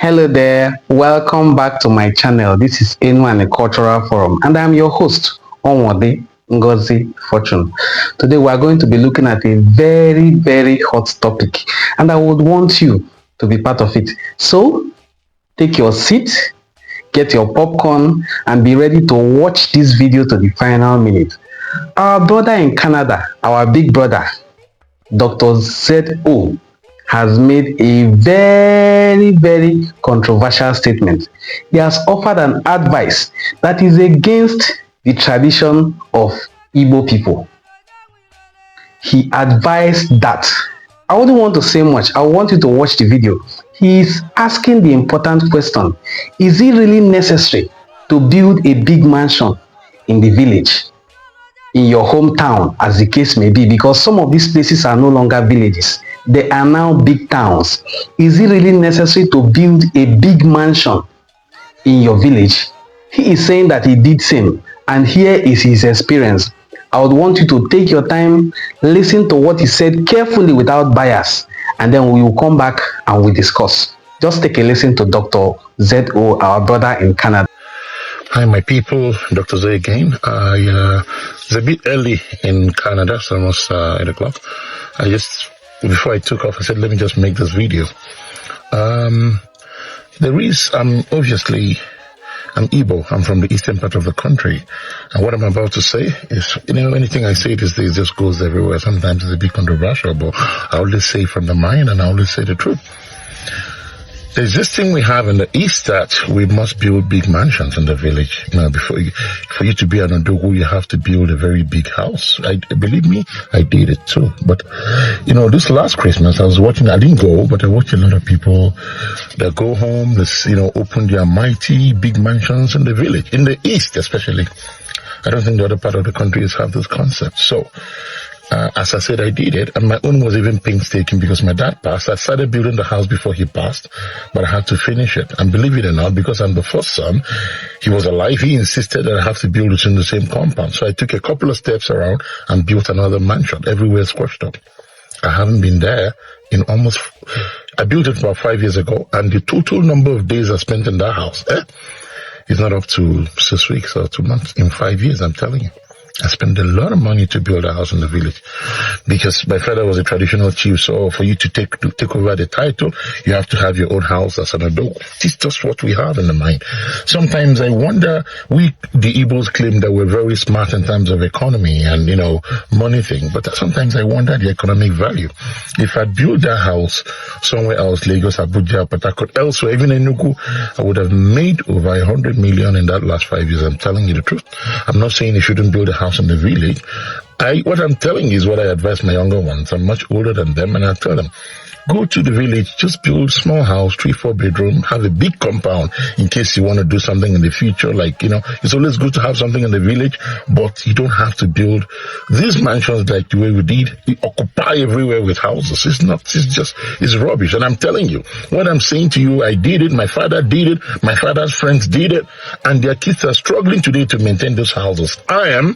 Hello there, welcome back to my channel. This is Enu and the Cultural Forum, and I'm your host, Onwode Ngozi Fortune. Today we are going to be looking at a very hot topic, and I would want you to be part of it. So, take your seat, get your popcorn, and be ready to watch this video to the final minute. Our brother in Canada, our big brother, Dr. Z.O., has made a very controversial statement. He has offered an advice that is against the tradition of Igbo people. He advised that, I wouldn't want to say much, I want you to watch the video. He is asking the important question, is it really necessary to build a big mansion in the village, in your hometown, as the case may be, because some of these places are no longer villages, they are now big towns. Is it really necessary to build a big mansion in your village? He is saying that he did same, and here is his experience. I would want you to take your time, listen to what he said carefully without bias, and then we will come back and we discuss. Just take a listen to Dr. Z.O., our brother in Canada. Hi, my people. Dr. Z again. It's a bit early in Canada, so almost 8 o'clock. Before I took off, I said, let me just make this video. Obviously, I'm Igbo. I'm from the eastern part of the country. And what I'm about to say is, anything I say these days just goes everywhere. Sometimes it's a bit controversial, but I always say from the mind and I always say the truth. There's this thing we have in the East that we must build big mansions in the village. For you to be an Odogu, you have to build a very big house. Believe me, I did it too. But, this last Christmas, I didn't go, but I watched a lot of people that go home, open their mighty big mansions in the village, in the East especially. I don't think the other part of the country have this concept. So, as I said, I did it, and my own was even painstaking because my dad passed. I started building the house before he passed, but I had to finish it. And believe it or not, because I'm the first son, he was alive, he insisted that I have to build it in the same compound. So I took a couple of steps around and built another mansion, everywhere squashed up. I haven't been there in I built it about 5 years ago, and the total number of days I spent in that house, is not up to 6 weeks or 2 months. In 5 years, I'm telling you. I spent a lot of money to build a house in the village because my father was a traditional chief. So for you to take over the title, you have to have your own house as an Odogu. This is just what we have in the mind. Sometimes I wonder, the Igbos claim that we're very smart in terms of economy and, money thing. But sometimes I wonder the economic value. If I built that house somewhere else, Lagos, Abuja, Port Harcourt, elsewhere, even in Enugu, I would have made over 100 million in that last 5 years. I'm telling you the truth. I'm not saying you shouldn't build a house in the village. What I'm telling you is what I advise my younger ones. I'm much older than them, and I tell them, go to the village, just build a small house, 3-4 bedroom, have a big compound in case you want to do something in the future. It's always good to have something in the village, but you don't have to build these mansions like the way we did. We occupy everywhere with houses. It's rubbish. And I'm telling you, what I'm saying to you, I did it, my father did it, my father's friends did it, and their kids are struggling today to maintain those houses. I am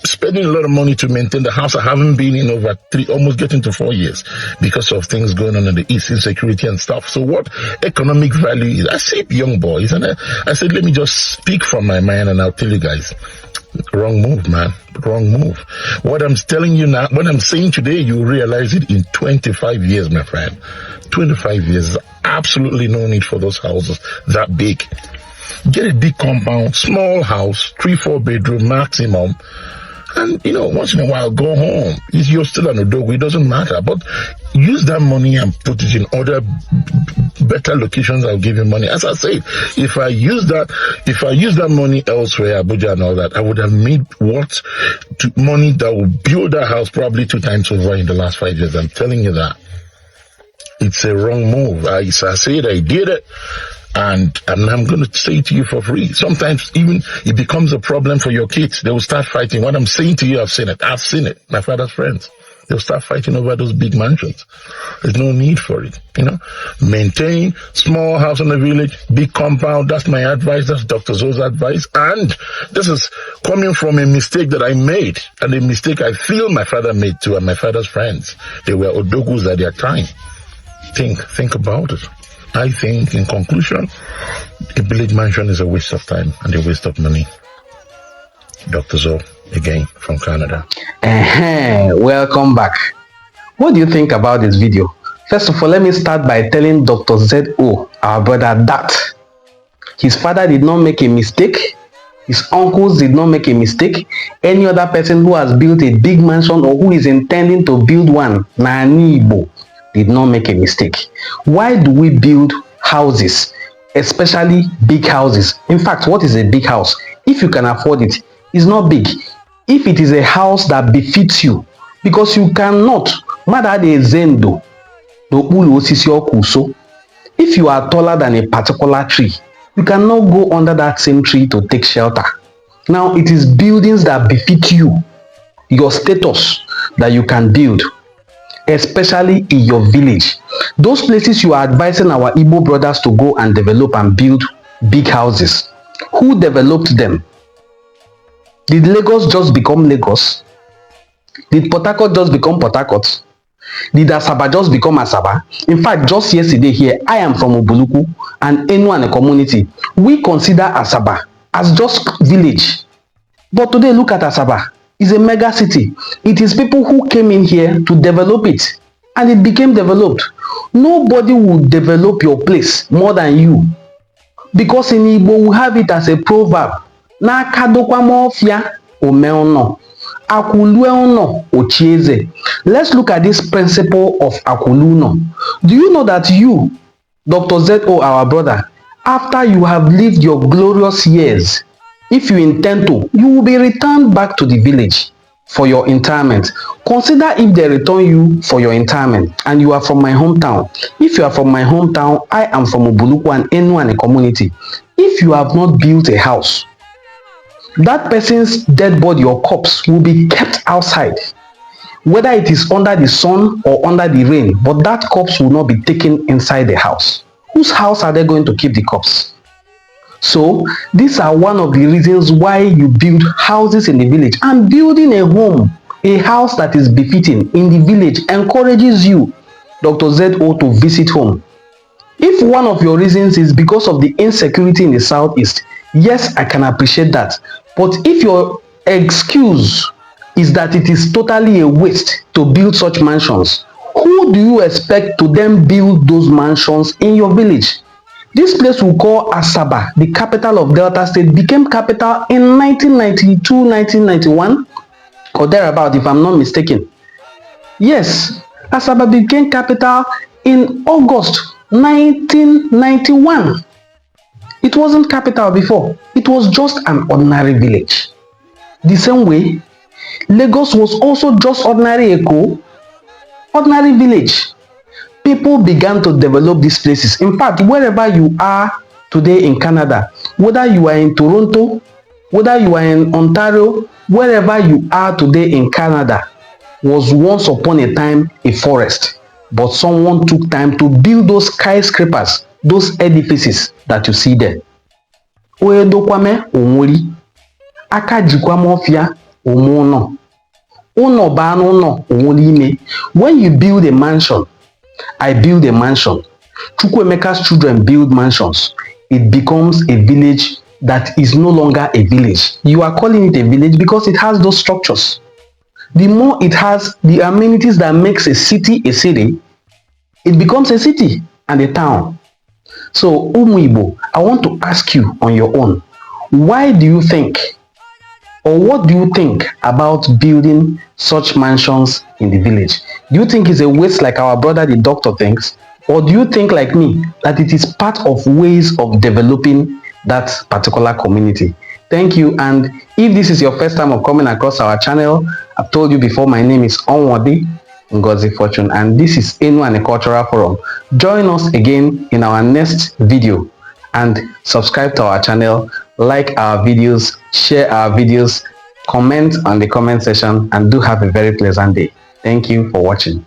spending a lot of money to maintain the house I haven't been in over almost getting to 4 years because of things going on in the East, insecurity and stuff. So what economic value is? I see young boys, and I said, let me just speak from my mind and I'll tell you guys. Wrong move, man. Wrong move. What I'm telling you now, what I'm saying today, you'll realize it in 25 years, my friend. 25 years. Absolutely no need for those houses that big. Get a big compound, small house, 3-4 bedroom maximum. And, once in a while, go home. You're still an Odogu, it doesn't matter. But use that money and put it in other better locations. I'll give you money. As I said, if I use that money elsewhere, Abuja and all that, I would have made money that would build that house probably 2 times over in the last 5 years. I'm telling you that. It's a wrong move. I said I did it. And I'm going to say to you for free, sometimes even it becomes a problem for your kids. They will start fighting. What I'm saying to you, I've seen it. I've seen it. My father's friends. They'll start fighting over those big mansions. There's no need for it, Maintain small house in the village, big compound. That's my advice. That's Dr. Zo's advice. And this is coming from a mistake that I made, and a mistake I feel my father made too, and my father's friends. They were Odogus at their time. Think about it. I think, in conclusion, a village mansion is a waste of time and a waste of money. Dr. Zo, again from Canada. Welcome back. What do you think about this video? First of all, let me start by telling Dr. ZO, our brother, that his father did not make a mistake. His uncles did not make a mistake. Any other person who has built a big mansion or who is intending to build one, Nani Igbo, did not make a mistake. Why do we build houses, especially big houses? In fact, what is a big house? If you can afford it, it's not big. If it is a house that befits you, because you cannot, if you are taller than a particular tree, you cannot go under that same tree to take shelter. Now, it is buildings that befit you, your status, that you can build, especially in your village. Those places you are advising our Igbo brothers to go and develop and build big houses. Who developed them? Did Lagos just become Lagos? Did Port Harcourt just become Port Harcourt? Did Asaba just become Asaba? In fact, just yesterday here, I am from Obuluku and Enuane community. We consider Asaba as just village. But today, look at Asaba. It's a mega city. It is people who came in here to develop it. And it became developed. Nobody will develop your place more than you. Because in Igbo, we have it as a proverb. Na kadokwa mofia omeono. Akulueno ochieze. Let's look at this principle of akuluno. Do you know that you, Dr. ZO, our brother, after you have lived your glorious years, if you intend to, you will be returned back to the village for your interment. Consider if they return you for your interment and you are from my hometown. If you are from my hometown, I am from Obuluku and Enuane community. If you have not built a house, that person's dead body or corpse will be kept outside, whether it is under the sun or under the rain, but that corpse will not be taken inside the house. Whose house are they going to keep the corpse? So these are one of the reasons why you build houses in the village. And building a home, a house that is befitting in the village, encourages you, Dr. ZO, to visit home. If one of your reasons is because of the insecurity in the southeast, yes, I can appreciate that. But if your excuse is that it is totally a waste to build such mansions, who do you expect to then build those mansions in your village? This place we call Asaba, the capital of Delta State, became capital in 1992, 1991, or thereabout, if I'm not mistaken. Yes, Asaba became capital in August 1991. It wasn't capital before. It was just an ordinary village. The same way, Lagos was also just ordinary Eko, ordinary village. People began to develop these places. In fact, wherever you are today in Canada, whether you are in Toronto, whether you are in Ontario, wherever you are today in Canada, was once upon a time a forest. But someone took time to build those skyscrapers, those edifices that you see there. Oedokwame onwori, akajikwame ofia omono, uno bano no onwori. When you build a mansion, I build a mansion, Chukwemeka's children build mansions, it becomes a village that is no longer a village. You are calling it a village because it has those structures. The more it has the amenities that makes a city, it becomes a city and a town. So, Igbo, I want to ask you on your own, why do you think, or what do you think about building such mansions in the village? Do you think it's a waste like our brother the doctor thinks? Or do you think like me that it is part of ways of developing that particular community? Thank you. And if this is your first time of coming across our channel, I've told you before, my name is Onwadi Ngozi Fortune, and this is Igbo Cultural Forum. Join us again in our next video and subscribe to our channel, like our videos, share our videos, comment on the comment section, and do have a very pleasant day. Thank you for watching.